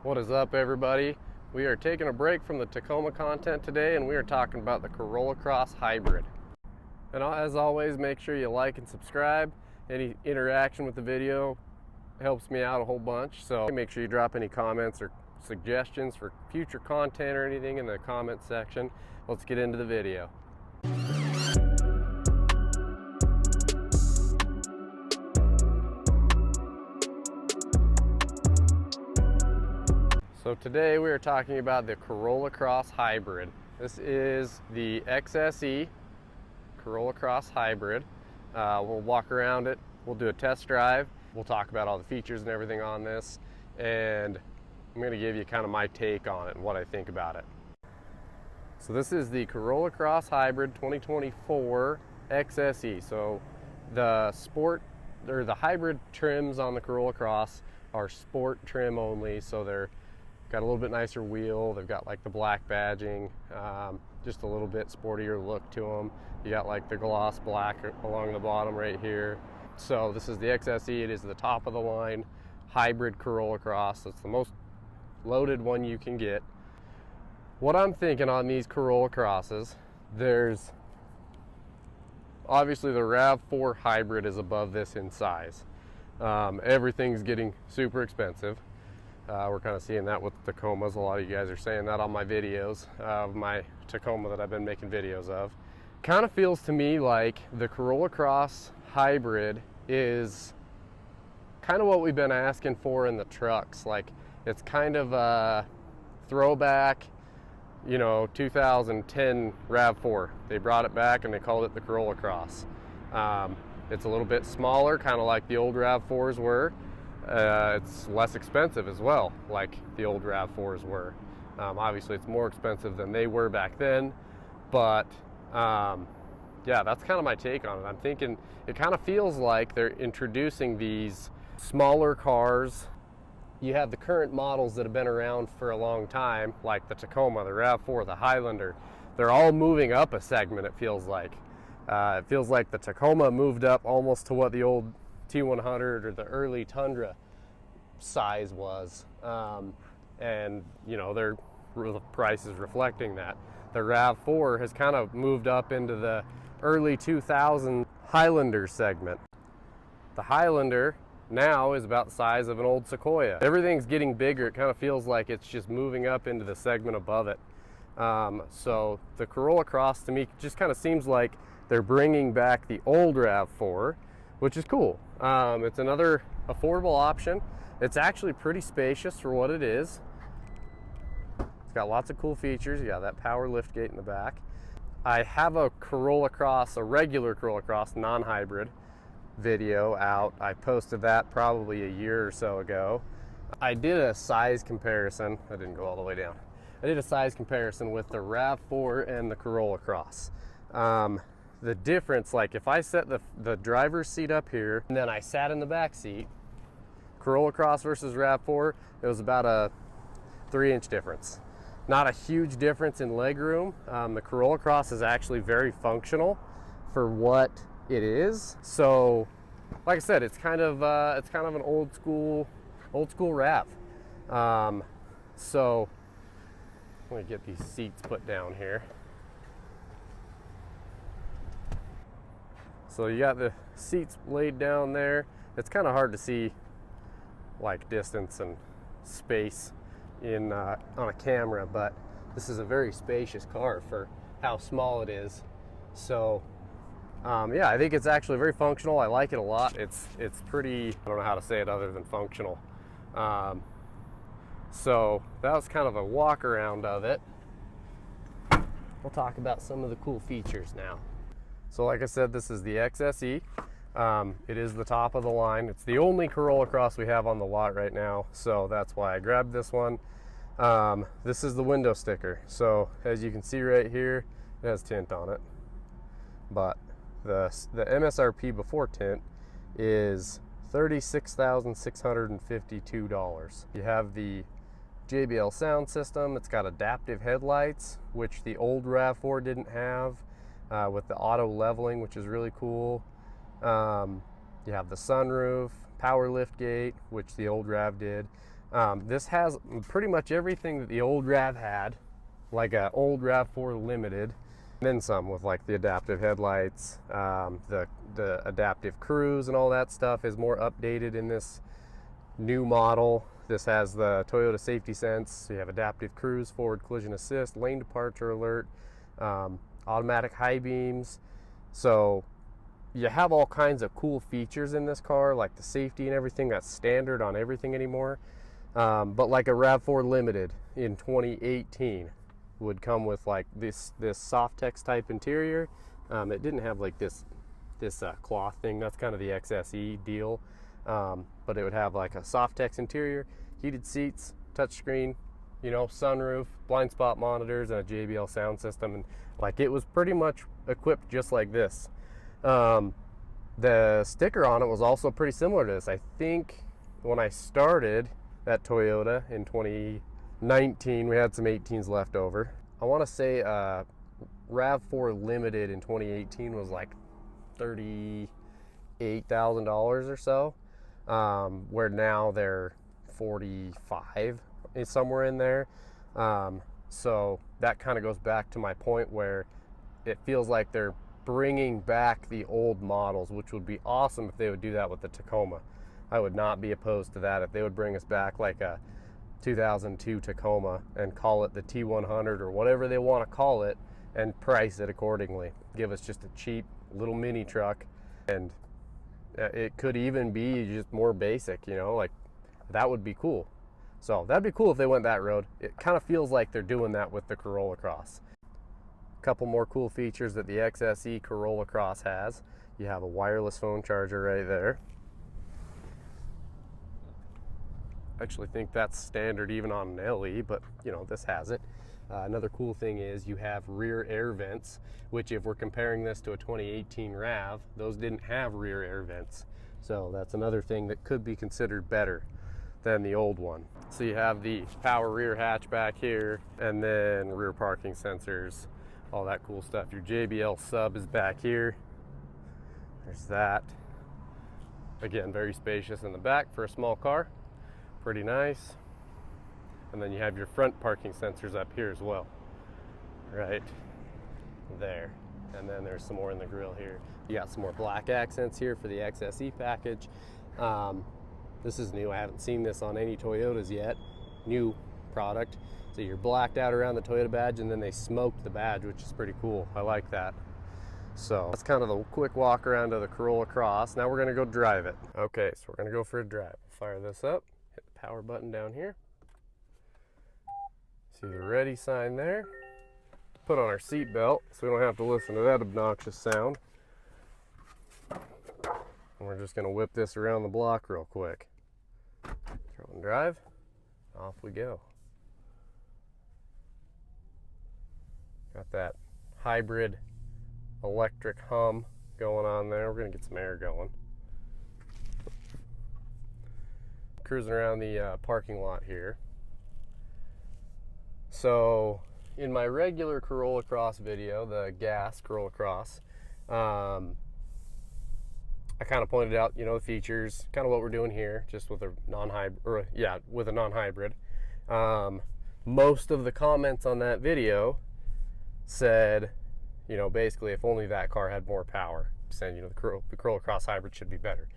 What is up, everybody? We are taking a break from the Tacoma content today, and we are talking about the Corolla Cross Hybrid. And as always, make sure you like and subscribe. Any interaction with the video helps me out a whole bunch, so make sure you drop any comments or suggestions for future content or anything in the comment section. Let's get into the video. So today we are talking about the Corolla Cross Hybrid. This is the XSE Corolla Cross Hybrid. We'll walk around it, we'll do a test drive, we'll talk about all the features and everything on this, and I'm going to give you kind of my take on it and what I think about it. So this is the Corolla Cross Hybrid 2024 XSE. So the sport or the hybrid trims on the Corolla Cross are sport trim only, so they're got a little bit nicer wheel. They've got like the black badging, just a little bit sportier look to them. You got like the gloss black along the bottom right here. So this is the XSE. It is the top of the line hybrid Corolla Cross. It's the most loaded one you can get. What I'm thinking on these Corolla Crosses, there's obviously the RAV4 hybrid is above this in size. Everything's getting super expensive. We're kind of seeing that with Tacomas. A lot of you guys are saying that on my videos of my Tacoma that I've been making videos of. Kind of feels to me like the Corolla Cross Hybrid is kind of what we've been asking for in the trucks. Like, it's kind of a throwback, 2010 RAV4. They brought it back and they called it the Corolla Cross. It's a little bit smaller, kind of like the old RAV4s were. It's less expensive as well, like the old RAV4s were. Obviously it's more expensive than they were back then, but yeah, that's kind of my take on it. I'm thinking it kind of feels like they're introducing these smaller cars. You have the current models that have been around for a long time, like the Tacoma, the RAV4, the Highlander. They're all moving up a segment, it feels like. It feels like the Tacoma moved up almost to what the old T100 or the early Tundra size was, and their price is reflecting that. The RAV4 has kind of moved up into the early 2000 Highlander segment. The Highlander now is about the size of an old Sequoia. Everything's getting bigger. It kind of feels like it's just moving up into the segment above it. So the Corolla Cross to me just kind of seems like they're bringing back the old RAV4, which is cool. It's another affordable option. It's actually pretty spacious for what it is. It's got lots of cool features. You got that power lift gate in the back. I have a Corolla Cross, a regular Corolla Cross, non-hybrid video out. I posted that probably a year or so ago. I did a size comparison. I didn't go all the way down. I did a size comparison with the RAV4 and the Corolla Cross. The difference, like if I set the driver's seat up here and then I sat in the back seat, Corolla Cross versus RAV4, it was about a 3-inch difference. Not a huge difference in leg room. The Corolla Cross is actually very functional for what it is. So, like I said, it's kind of an old school RAV. So, let me get these seats put down here. So you got the seats laid down there. It's kind of hard to see like distance and space on a camera, but this is a very spacious car for how small it is. So yeah, I think it's actually very functional. I like it a lot. It's pretty, I don't know how to say it other than functional. So that was kind of a walk around of it. We'll talk about some of the cool features now. So like I said, this is the XSE. It is the top of the line. It's the only Corolla Cross we have on the lot right now, so that's why I grabbed this one. This is the window sticker. So as you can see right here, it has tint on it. But the MSRP before tint is $36,652. You have the JBL sound system. It's got adaptive headlights, which the old RAV4 didn't have. With the auto leveling, which is really cool. You have the sunroof, power lift gate, which the old RAV did. This has pretty much everything that the old RAV had, like an old RAV4 Limited, then some, with like the adaptive headlights, the adaptive cruise and all that stuff is more updated in this new model. This has the Toyota Safety Sense, so you have adaptive cruise, forward collision assist, lane departure alert, automatic high beams. So you have all kinds of cool features in this car, like the safety and everything that's standard on everything anymore. But like a RAV4 Limited in 2018 would come with like this Softex type interior. It didn't have like this cloth thing. That's kind of the XSE deal. But it would have like a Softex interior, heated seats, touchscreen, you know, sunroof, blind spot monitors, and a JBL sound system. And like it was pretty much equipped just like this. The sticker on it was also pretty similar to this. I think when I started at Toyota in 2019, we had some 18s left over. I want to say RAV4 Limited in 2018 was like $38,000 or so, where now they're 45, somewhere in there. So that kind of goes back to my point where it feels like they're bringing back the old models, which would be awesome if they would do that with the Tacoma. I would not be opposed to that if they would bring us back like a 2002 Tacoma and call it the T100 or whatever they want to call it and price it accordingly. Give us just a cheap little mini truck, and it could even be just more basic, you know, like that would be cool. So that'd be cool if they went that road. It kind of feels like they're doing that with the Corolla Cross. A couple more cool features that the XSE Corolla Cross has. You have a wireless phone charger right there. I actually think that's standard even on an LE, but you know, this has it. Another cool thing is you have rear air vents, which if we're comparing this to a 2018 RAV, those didn't have rear air vents. So that's another thing that could be considered better than the old one. So you have the power rear hatch back here, and then rear parking sensors, all that cool stuff. Your JBL sub is back here. There's that. Again, very spacious in the back for a small car. Pretty nice. And then you have your front parking sensors up here as well, right there. And then there's some more in the grill here. You got some more black accents here for the XSE package. This is new. I haven't seen this on any Toyotas yet. New product. So you're blacked out around the Toyota badge, and then they smoked the badge, which is pretty cool. I like that. So that's kind of the quick walk around to the Corolla Cross. Now we're gonna go drive it. Okay, so we're gonna go for a drive. Fire this up, hit the power button down here. See the ready sign there. Put on our seat belt so we don't have to listen to that obnoxious sound. And we're just gonna whip this around the block real quick. Throw and drive, off we go. Got that hybrid electric hum going on there. We're gonna get some air going. Cruising around the parking lot here. So in my regular Corolla Cross video, the gas Corolla Cross, I kind of pointed out, you know, the features, kind of what we're doing here, just with a non-hybrid, with a non-hybrid. Most of the comments on that video said, you know, basically if only that car had more power, saying, you know, the Corolla Cross hybrid should be better.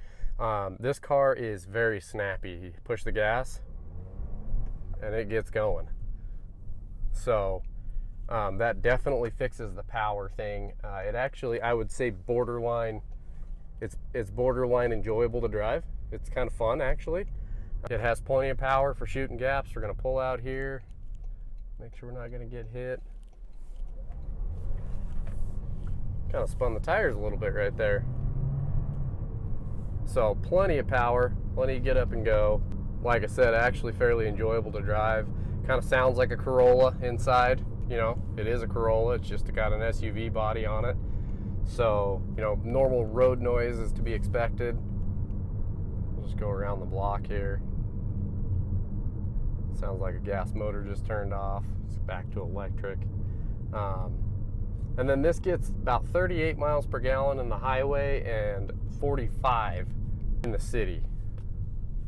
This car is very snappy. You push the gas and it gets going. So that definitely fixes the power thing. It actually, I would say borderline, it's borderline enjoyable to drive. It's kind of fun actually. It has plenty of power for shooting gaps. We're gonna pull out here, make sure we're not gonna get hit. Kind of spun the tires a little bit right there. So plenty of power, plenty to get up and go. Like I said, actually fairly enjoyable to drive. Kind of sounds like a Corolla inside. You know, it is a Corolla, it's just got an SUV body on it. So, you know, normal road noise is to be expected. We'll just go around the block here. Sounds like a gas motor just turned off. It's back to electric. And then this gets about 38 miles per gallon in the highway and 45 in the city.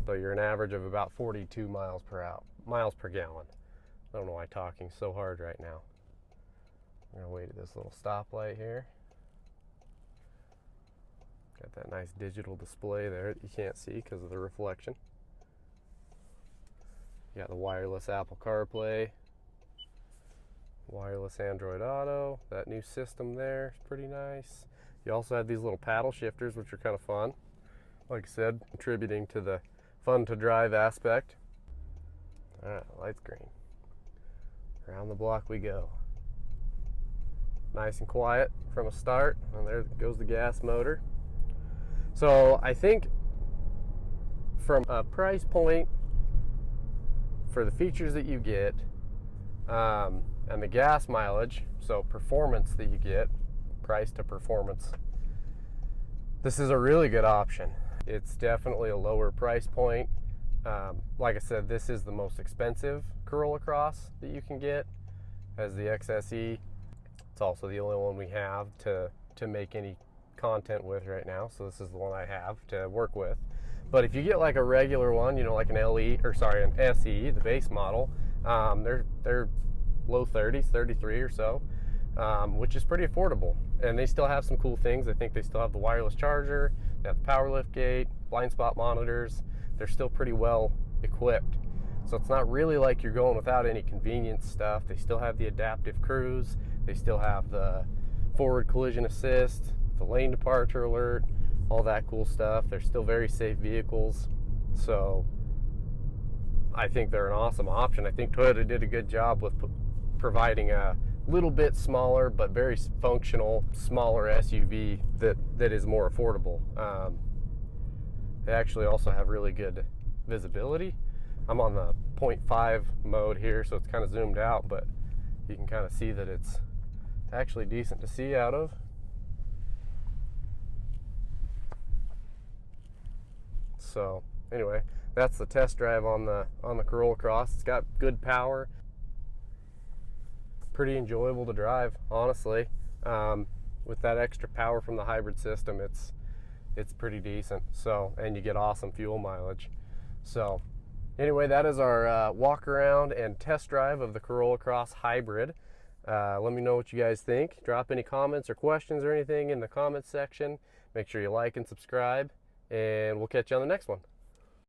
So you're an average of about 42 miles per gallon. I don't know why I'm talking so hard right now. I'm gonna wait at this little stoplight here. Got that nice digital display there that you can't see because of the reflection. You got the wireless Apple CarPlay, wireless Android Auto. That new system there is pretty nice. You also have these little paddle shifters, which are kind of fun. Like I said, contributing to the fun to drive aspect. All right, light's green. Around the block we go. Nice and quiet from a start, and there goes the gas motor. So I think from a price point for the features that you get and the gas mileage, so performance that you get, price to performance, this is a really good option. It's definitely a lower price point. Like I said, this is the most expensive Corolla Cross that you can get as the XSE. It's also the only one we have to make any content with right now, so this is the one I have to work with. But if you get like a regular one, you know, like an an SE, the base model, they're low 30s, 33 or so, which is pretty affordable. And they still have some cool things. I think they still have the wireless charger, they have the power lift gate, blind spot monitors. They're still pretty well equipped. So it's not really like you're going without any convenience stuff. They still have the adaptive cruise. They still have the forward collision assist, the lane departure alert, all that cool stuff. They're still very safe vehicles. So I think they're an awesome option. I think Toyota did a good job with providing a little bit smaller but very functional, smaller SUV that is more affordable. They actually also have really good visibility. I'm on the 0.5 mode here, so it's kind of zoomed out, but you can kind of see that it's actually decent to see out of. So anyway, that's the test drive on the Corolla Cross. It's got good power, pretty enjoyable to drive, honestly. With that extra power from the hybrid system, it's pretty decent. So, and you get awesome fuel mileage. So anyway, that is our walk around and test drive of the Corolla Cross Hybrid. Let me know what you guys think. Drop any comments or questions or anything in the comments section. Make sure you like and subscribe, and we'll catch you on the next one.